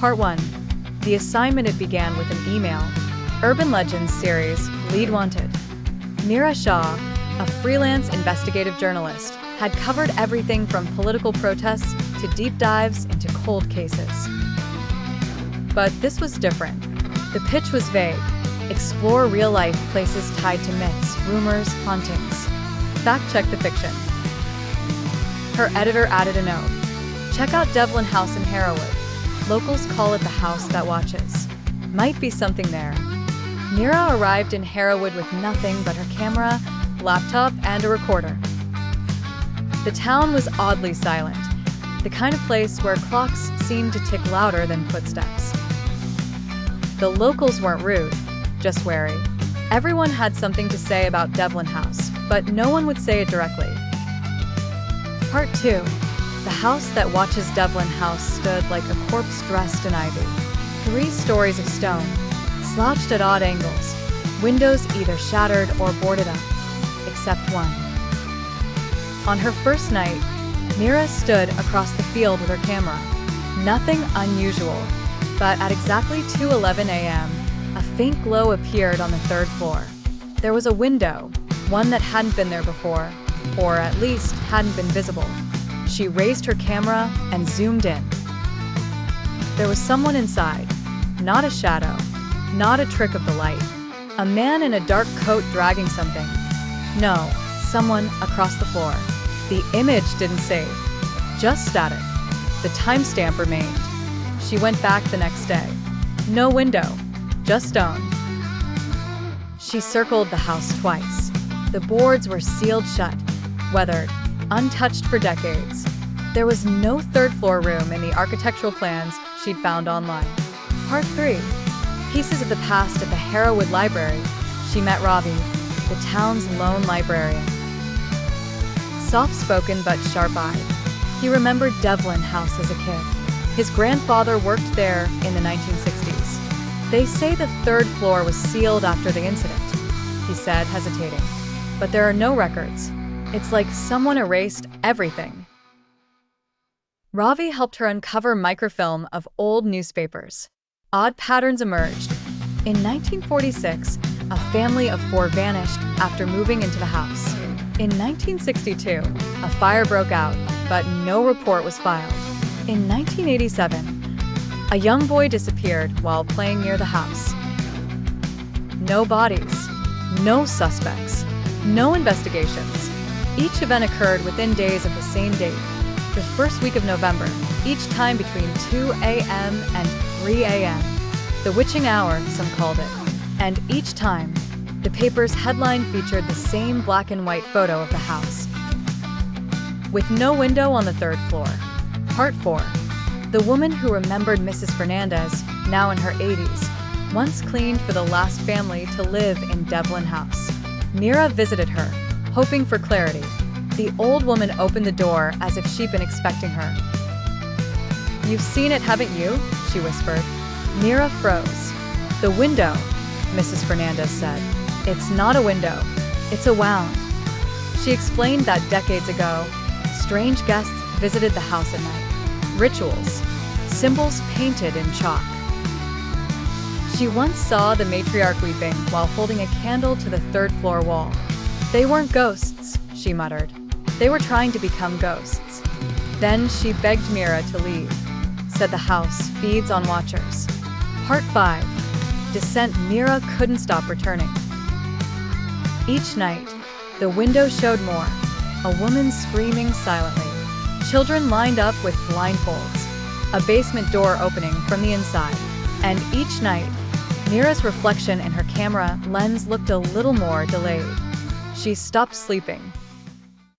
Part 1. The assignment. It began with an email. Urban Legends series, Lead Wanted. Meera Shah, a freelance investigative journalist, had covered everything from political protests to deep dives into cold cases. But this was different. The pitch was vague. Explore real-life places tied to myths, rumors, hauntings. Fact-check the fiction. Her editor added a note. Check out Devlin House in Harrowood. Locals call it the house that watches. Might be something there. Meera arrived in Harrowood with nothing but her camera, laptop, and a recorder. The town was oddly silent, the kind of place where clocks seemed to tick louder than footsteps. The locals weren't rude, just wary. Everyone had something to say about Devlin House, but no one would say it directly. Part 2. The house that watches. Devlin House stood like a corpse dressed in ivy. 3 stories of stone, slouched at odd angles, windows either shattered or boarded up, except one. On her first night, Meera stood across the field with her camera. Nothing unusual, but at exactly 2:11 a.m., a faint glow appeared on the 3rd floor. There was a window, one that hadn't been there before, or at least hadn't been visible. She raised her camera and zoomed in. There was someone inside, not a shadow, not a trick of the light. A man in a dark coat dragging something. No, someone across the floor. The image didn't save, just static. The timestamp remained. She went back the next day. No window, just stone. She circled the house twice. The boards were sealed shut, weathered, untouched for decades. There was no 3rd floor room in the architectural plans she'd found online. Part 3. Pieces of the past. At the Harrowood Library, she met Ravi, the town's lone librarian. Soft-spoken but sharp-eyed, he remembered Devlin House as a kid. His grandfather worked there in the 1960s. They say the 3rd floor was sealed after the incident, he said, hesitating. But there are no records. It's like someone erased everything. Ravi helped her uncover microfilm of old newspapers. Odd patterns emerged. In 1946, a family of 4 vanished after moving into the house. In 1962, a fire broke out, but no report was filed. In 1987, a young boy disappeared while playing near the house. No bodies, no suspects, no investigations. Each event occurred within days of the same date, the 1st week of November, each time between 2 a.m. and 3 a.m. The witching hour, some called it. And each time, the paper's headline featured the same black and white photo of the house, with no window on the 3rd floor. Part 4. The woman who remembered Mrs. Fernandez, now in her 80s, once cleaned for the last family to live in Devlin House. Meera visited her, hoping for clarity. The old woman opened the door as if she'd been expecting her. "You've seen it, haven't you?" she whispered. Meera froze. "The window," Mrs. Fernandez said. "It's not a window, it's a wound." She explained that decades ago, strange guests visited the house at night. Rituals, symbols painted in chalk. She once saw the matriarch weeping while holding a candle to the 3rd floor wall. "They weren't ghosts," she muttered. "They were trying to become ghosts." Then she begged Meera to leave, said the house feeds on watchers. Part 5. Descent. Meera couldn't stop returning. Each night, the window showed more. A woman screaming silently. Children lined up with blindfolds. A basement door opening from the inside. And each night, Meera's reflection in her camera lens looked a little more delayed. She stopped sleeping,